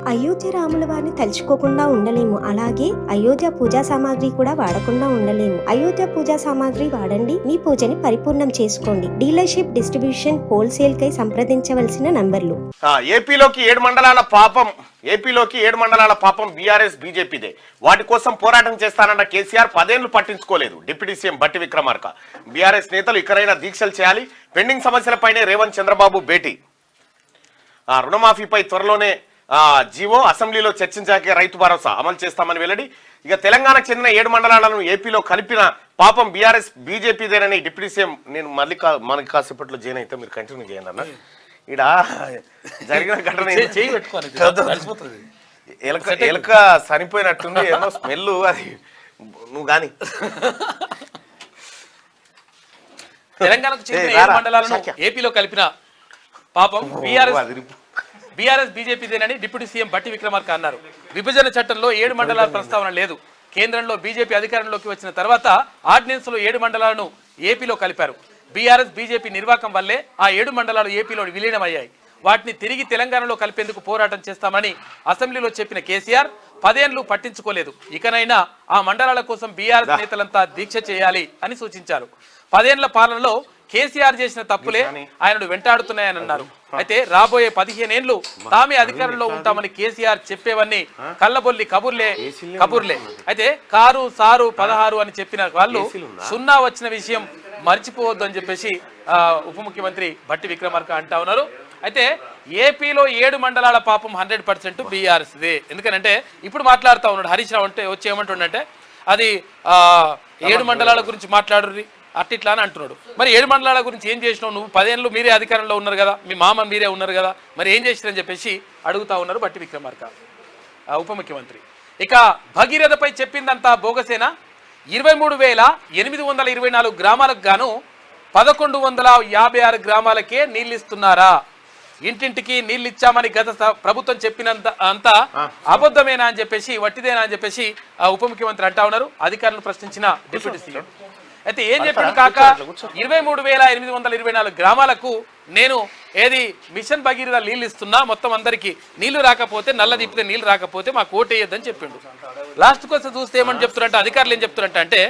అయోధ్య రాముల వారిని తలుచుకోకుండా ఉండలేము. అలాగే అయోధ్య పూజా సామాగ్రి కూడా వాడకుండా ఉండలేము. అయోధ్య పూజా సామాగ్రి వాడండి, మీ పూజని పరిపూర్ణం చేసుకోండి. డీలర్షిప్, డిస్ట్రిబ్యూషన్, హోల్సేల్ కై సంప్రదించవలసిన నంబర్లు. ఏపీలోకి 7 మండలాల పాపం బీఆర్ఎస్ బీజేపీదే. వాటి కోసం పోరాటం చేస్తానన్న కేసీఆర్ 10 ఏళ్లు పట్టించుకోలేదు. Deputy CM Bhatti Vikramarka BRS నేతలు ఇకనైనా దీక్షలు చేయాలి. పెండింగ్ సమస్యలపైనే రేవంత్ చంద్రబాబు భేటీ. రుణమాఫీపై త్వరలోనే జీవో, అసెంబ్లీలో చర్చించాకే రైతు భరోసా అమలు చేస్తామని వెల్లడి. ఇక తెలంగాణకు చెందిన 7 మండలాలను ఏపీలో కలిపిన పాపం బీఆర్ఎస్ బీజేపీదేనని డిప్యూటీ సీఎం. నేను మళ్ళీ మనకి కాసేపట్లో జైన్ అయితే మీరు కంటిన్యూ చేయండి అన్న. ఇక్కడ జరిగిన ఘటన ఎలక చనిపోయినట్టుంది, ఏమో స్మెల్. అది నువ్వు గాని తెలంగాణకు చెందిన 7 మండలాలను ఏపీలో కలిపిన పాపం బీఆర్ఎస్ బీజేపీదేనని డిప్యూటీ సీఎం భట్టి విక్రమార్క అన్నారు. విభజన చట్టంలో 7 మండలాల ప్రస్తావన లేదు. కేంద్రంలో బీజేపీ అధికారంలోకి వచ్చిన తర్వాత ఆర్డినెన్స్ లో 7 మండలాలను ఏపీలో కలిపారు. బీఆర్ఎస్ బీజేపీ నిర్వాకం వల్లే ఆ 7 మండలాలు ఏపీలో విలీనమయ్యాయి. వాటిని తిరిగి తెలంగాణలో కలిపేందుకు పోరాటం చేస్తామని అసెంబ్లీలో చెప్పిన కేసీఆర్ 10 ఏళ్లు పట్టించుకోలేదు. ఇకనైనా ఆ మండలాల కోసం బీఆర్ఎస్ నేతలంతా దీక్ష చేయాలి అని సూచించారు. 10 ఏళ్ల పాలనలో కేసీఆర్ చేసిన తప్పులే ఆయనను వెంటాడుతున్నాయని అన్నారు. అయితే రాబోయే 15 ఏళ్లు తామే అధికారంలో ఉంటామని కేసీఆర్ చెప్పేవన్నీ కళ్ళబొల్లి కబుర్లే. అయితే కారు సారు 16 అని చెప్పిన వాళ్ళు 0 వచ్చిన విషయం మర్చిపోవద్దు అని చెప్పేసి ఉప ముఖ్యమంత్రి భట్టి విక్రమార్క అంటా ఉన్నారు. అయితే ఏపీలో 7 మండలాల పాపం 100% బీఆర్ఎస్దే. ఎందుకంటే ఇప్పుడు మాట్లాడుతూ ఉన్నాడు హరీష్ రావు. అంటే వచ్చి ఏమంటుండంటే అది 7 మండలాల గురించి మాట్లాడుర్రి అట్టిట్లా అని అంటున్నాడు. మరి 7 మండలాల గురించి ఏం చేసినావు నువ్వు? 10 ఏళ్ళు మీరే అధికారంలో ఉన్నారు కదా, మీ మామ మీరే ఉన్నారు కదా, మరి ఏం చేసిరని చెప్పేసి అడుగుతా ఉన్నారు భట్టి విక్రమార్క ఉప ముఖ్యమంత్రి. ఇక భగీరథపై చెప్పిందంతా బోగసేనా? 23,824 గ్రామాలకు గాను 1156 గ్రామాలకే నీళ్ళు ఇస్తున్నారా? ఇంటింటికి నీళ్ళు ఇచ్చామని గత ప్రభుత్వం చెప్పినంత అంతా అబద్ధమేనా అని చెప్పేసి, వట్టిదేనా అని చెప్పేసి ఉప ముఖ్యమంత్రి అంటా ఉన్నారు అధికారులను ప్రశ్నించిన డిప్యూటీ సీఎం. అయితే ఏం చెప్పిండు కాక, 23,824 గ్రామాలకు నేను ఏది మిషన్ భగీరథ నీళ్ళు ఇస్తున్నా, మొత్తం అందరికీ నీళ్లు రాకపోతే, నల్ల తిప్పితే నీళ్లు రాకపోతే మాకు ఓటేయొద్దని చెప్పిండు. లాస్ట్ కోసం చూస్తే ఏమని చెప్తున్నట్ట అధికారులు, ఏం చెప్తున్నట్ట అంటే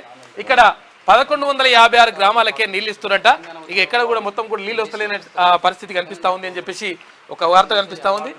ఇక్కడ 1156 గ్రామాలకే నీళ్ళు ఇస్తున్నట్ట. ఇక ఎక్కడ కూడా మొత్తం కూడా నీళ్ళు వస్తలేని పరిస్థితి కనిపిస్తా ఉంది అని చెప్పేసి ఒక వార్త కనిపిస్తా ఉంది.